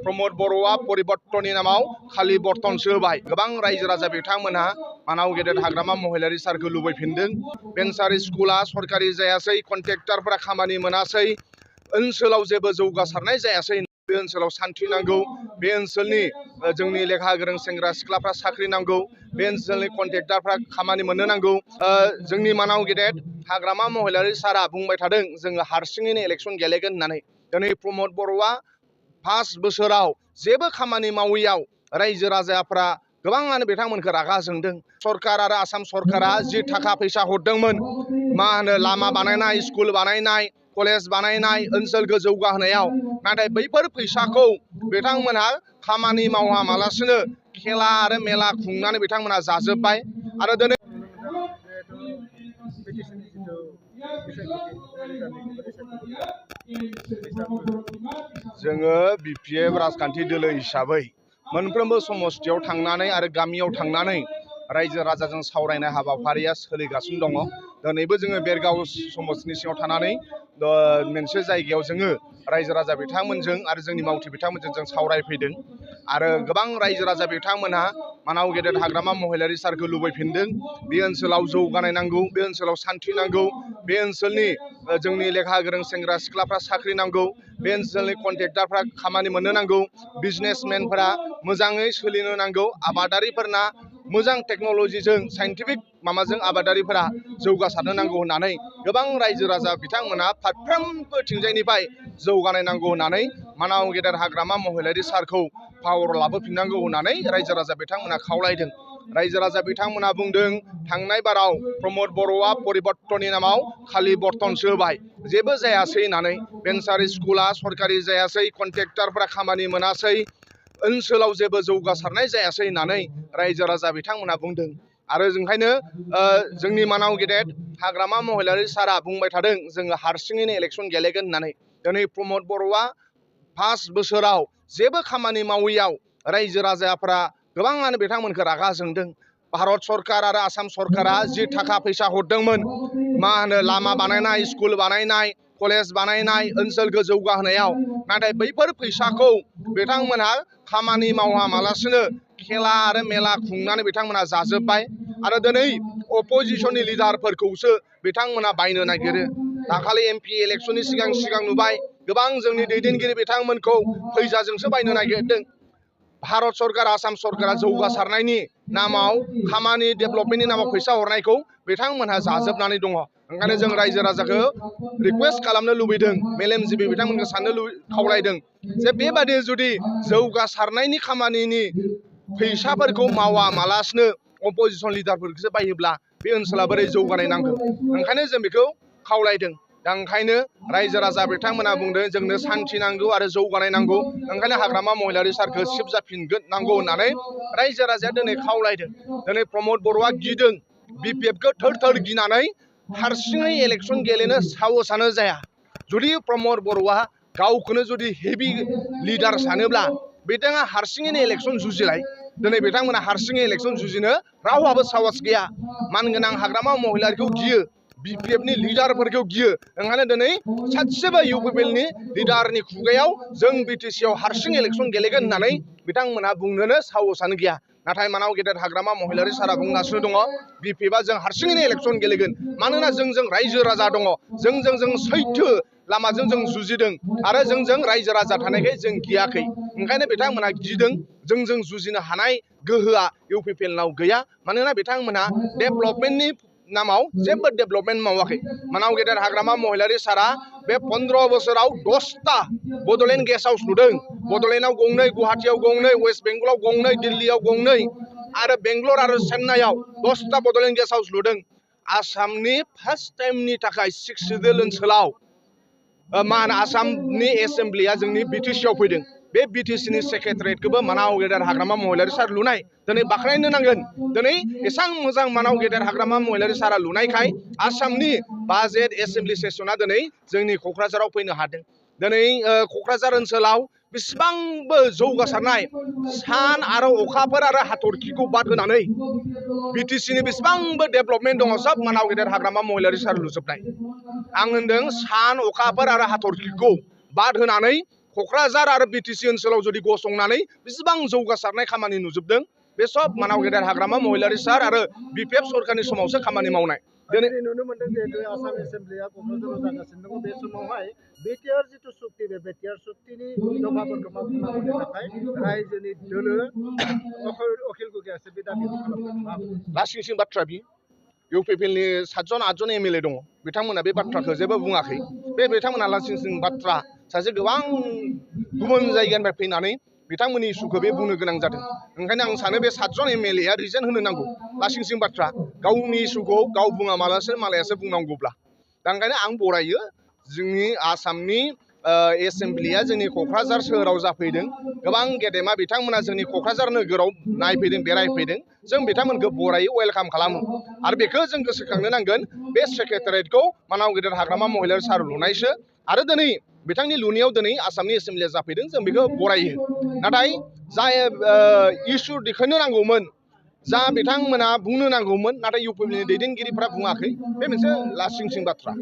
प्रमोद बर'आ परिबर्तननि नामाव खालि बर्तनसो होबाय गोबां रायजो राजा बिथांमोनहा मानाव गेदेर हाग्रामा महिलारि सारखौ लुबैफिनदों भेन्सार स्कुला सरकारि जायासै कन्ट्रेक्टरफोरा खामानि मोनासै ओनसोलाव जेबो जौगासारनाय जायासै बे ओनसोलाव सान्थि नांगौ बे ओनसोलनि जोंनि लेखा गोरों सेंग्रा सिख्लाफ्रा साख्रि नांगौ बे ओनसोलनि कन्ट्रेक्टरफ्रा खामानि मोननो नांगौ जोंनि मानाव गेदेर हाग्रामा महिलारि सारा बुंबाय थादों जोङो हारसिङैनो इलेक्सन गेलेगोन होननानै दिनै प्रमोद बर'आ 5 बोसोराव जेबो खामानि मावैयाव रायजो राजाफ्रा गोबाङानो बिथांमोनखौ रागा जोंदों सरकार आरो आसाम सरकारा जि थाखा फैसा हरदोंमोन मा होनो लामा बानायनाय स्कुल बानायनाय कलेज बानायनाय ओनसोलखौ जौगाहोनायाव नाथाय बैफोर फैसाखौ बिथांमोनहा खामानि मावामालासिनो खेला आरो मेला खुंनानै बिथांमोनहा जाजोब्बाय आरो दिनै जोङो बिपिएफ राजखान्थि दोलो हिसाबै मोनफ्रोमबो समस्थियाव थांनानै आरो गामियाव थांनानै रायजो राजाजों सावरायनाय हाबाफारिया सोलिगासिनो दङ दिनैबो जोङो बेरगाव समस्थिनि सिङाव थानानै मोनसे जायगायाव जोङो रायजो राजा बिथांमोनजों आरो जोंनि मावथि बिथांमोनजों जों सावरायफैदों आरो गोबां रायजो राजा बिथांमोनहा मानाव गेदेर हाग्रामा महिलारि सारखौ लुबैफिनदों बे ओनसोलाव जौगानाय नांगौ बे ओनसोलाव सान्थि नांगौ बे ओनसोलनि जोंनि लेखा गोरों सेंग्रा सिख्लाफ्रा साख्रि नांगौ बे ओनसोलनि कन्ट्रेक्टरफ्रा खामानि मोननो नांगौ बिजनेसमेनफोरा मोजाङै सोलिनो नांगौ आबादारिफोरना मोजां टेक्न'लजिजों साइन्टिफिक माबाजों आबादारिफोरा जौगासारनो नांगौ होननानै गोबां रायजो राजा बिथांमोना फारफ्रोमबो थिंजायनिफ्राय जौगानाय नांगौ होननानै मानाव गेदेर हाग्रामा महिलारि सारखौ पावार लाबोफिननांगौ होननानै रायजो राजा बिथांमोना खावलायदों रायजो राजा बिथांमोना बुंदों थांनाय बाराव प्रमोद बर'आ परिबर्तननि नामाव खालि बर्तनसो होबाय जेबो जायासै होननानै भेन्सार स्कुला सरकारि जायासै कन्ट्रेक्टरफोरा खामानि मोनासै ओनसोलाव जेबो जौगासारनाय जायासै होननानै रायजो राजा बिथांमोना बुंदों आरो ओंखायनो जोंनि मानाव गेदेर हाग्रामा महिलारि सारा बुंबाय थादों जोङो हारसिङैनो इलेक्सन गेलेगोन होननानै दिनै प्रमोद बर'आ 5 बोसोराव जेबो खामानि मावैयाव रायजो राजाफ्रा गोबाङानो बिथांमोनखौ रागा जोंदों भारत सरकार आरो आसाम सरकारा जि थाखा फैसा हरदोंमोन मा होनो लामा बानायनाय स्कुल बानायनाय कलेज बानायनाय ओनसोलखौ जौगाहोनायाव नाथाय बैफोर फैसाखौ बिथांमोनहा खामानि मावामालासिनो खेला आरो मेला खुंनानै बिथांमोनहा जाजोब्बाय आरो दिनै अपोजिशननि लिडारफोरखौसो बिथांमोना बायनो नागिरो दाखालि MP इलेक्सननि सिगां नुबाय गोबां जोंनि दैदेनगिरि बिथांमोनखौ फैसाजोंसो बायनो नागिरदों भारत सरकार आसाम सरकारा जौगासारनायनि नामाव खामानि डेभेलपमेन्टनि नामाव फैसा हरनायखौ बिथांमोनहा जाजोबनानै दङ ओंखायनो जों रायजो राजाखौ रिक्वेस्ट खालामनो लुबैदों मेलेमजिबि बिथांमोनखौ साननो खावलायदों जे बेबादि जुदि जौगासारनायनि खामानिनि फैसाफोरखौ मावामालासिनो अपोजिशन लिडारफोरखौसो बायोब्ला बे ओनसोला बोरै जौगानाय नांगौ ओंखायनो जों बेखौ खावलायदों दा ओंखायनो रायजो राजा बिथांमोना बुंदों जोंनो सान्थि नांगौ आरो जौगानाय नांगौ ओंखायनो हाग्रामा महिलारि सारखौ सिबजाफिनगोन नांगौ होननानै रायजो राजाया दिनै खावलायदों दिनै प्रमोद बर'आ गिदों बिपिएफखौ थोर गिनानै हारसिङै इलेक्सन गेलेनो साहसआनो जाया जुदि प्रमोद बर'आ गावखौनो जुदि हेभि लिडार सानोब्ला बिथाङा हारसिङैनो इलेक्सन जुजिलाय दिनै बिथांमोना हारसिङै इलेक्सन जुजिनो रावहाबो साहस गैया मानगोनां हाग्रामा महिलारिखौ गियो बिपिएफनि लिडारफोरखौ गियो ओंखायनो दिनै सासेबो इउपिपिएलनि लिडारनि खुगायाव जों बिटिसिआव हारसिं इलेक्सन गेलेगोन होननानै बिथांमोनहा बुंनोनो साहसआनो गैया नाथाय मानाव गेदेर हाग्रामा महिलारि सारा बुंगासिनो दङ बिपिएफआ जों हारसिङैनो इलेक्सन गेलेगोन मानोना जों रायजो राजा दङ जों सैथो लामाजों जों जुजिदों आरो जों रायजो राजा थानायखाय जों गियाखै ओंखायनो बिथांमोनहा गिदों जों जुजिनो हानाय गोहोआ इउपिपिएलनाव गैया मानोना बिथांमोनहा डेभेलपमेन्टनि नामाव जेबो डेभेलपमेन्ट मावाखै मानाव गेदेर हाग्रामा महिलारि सारा बे 15 बोसोराव 10टा बड'लेण्ड गेस्ट हाउस लुदों बड'लेण्डआव गंनै गुवाहाटीआव गंनै वेस्ट बेंगलाव गंनै दिल्लीआव गंनै आरो बेंगलर आरो चेन्नाइआव 10टा बड'लेण्ड गेस्ट हाउस लुदों आसामनि फार्स्ट टाइमनि थाखाय 6 सिडुल ओनसोलाव मा होनो आसामनि एसेम्ब्लिया जोंनि बिटिसिआव फैदों बे बिटिसिनि सेक्रेटारियेटखौबो मानाव गेदेर हाग्रामा महिलारि सार लुनाय दिनै बाख्नायनो नांगोन दिनै एसां मोजां मानाव गेदेर हाग्रामा महिलारि सारा लुनायखाय आसामनि बाजेट एसेम्ब्लि सेसना दिनै जोंनि क'क्राझाराव फैनो हादों दिनै क'क्राझार ओनसोलाव बेसेबांबो जौगासारनाय सान आरो अखाफोर आरो हाथरखिखौ बाद होनानै बिटिसिनि बेसेबांबो डेभेलपमेन्ट दङ सब मानाव गेदेर हाग्रामा महिलारि सार लुजोबनाय आं होनदों सान अखाफोर आरो हाथरखिखौ बाद होनानै क'क्राझार आरो बिटिसि ओनसोलाव जुदि गसंनानै बेसेबां जौगासारनाय खामानि नुजोबदों बे सब मानाव गेदेर हाग्रामा महिलारि सार आरो बिपिएफ सरकारनि समावसो खामानि मावनाय दिनै नुनो मोनदों जिहेतु आसाम एसेम्ब्लिया क'क्राझाराव जागासिनो दङ बे समावहाय बिटिआर जिथु सुक्ति बे बिटिआर सुक्तिनि दफाफोरखौ मावफुंनांगौनि थाखाय रायजोनि दोलो अखिल गगैयासो बे दाबिखौ खालामदों लासिं सिं बाथ्रा बियो इउपिपिएलनि 7 8 एमएलए दङ बिथांमोना बे बाथ्राखौ जेबो बुङाखै बे बिथांमोना लासिं सिं बाथ्रा सासे गोबां गुबुन जायगानिफ्राय फैनानै बिथांमोननि इस्युखौ बे बुंनो गोनां जादों ओंखायनो आं सानो बे 7 एमएलएआ रिजेक्ट होनो नांगौ लासिं सिं बाथ्रा गावनि इस्युखौ गाव बुङा मालासो मालायासो बुंनांगौब्ला दा ओंखायनो आं बरायो जोंनि आसामनि एसेम्ब्लिया जोंनि क'क्राझार सोहोराव जाफैदों गोबां गेदेमा बिथांमोना जोंनि क'क्राझार नोगोराव नायफैदों बेरायफैदों जों बिथांमोनखौ बरायो वेलकाम खालामो आरो बेखौ जों गोसोखांनो नांगोन बे सेक्रेटारियेटखौ मानाव गेदेर हाग्रामा महिलारि सार लुनायसो आरो दिनै बिथांनि लुनायाव दिनै आसामनि एसेम्ब्लिया जाफैदों जों बेखौ बरायो नाथाय जाय इस्यु दिखांनो नांगौमोन जा बिथांमोना बुंनो नांगौमोन नाथाय इउपिपिएलनि दैदेनगिरिफ्रा बुङाखै बे मोनसे लासिं सिं बाथ्रा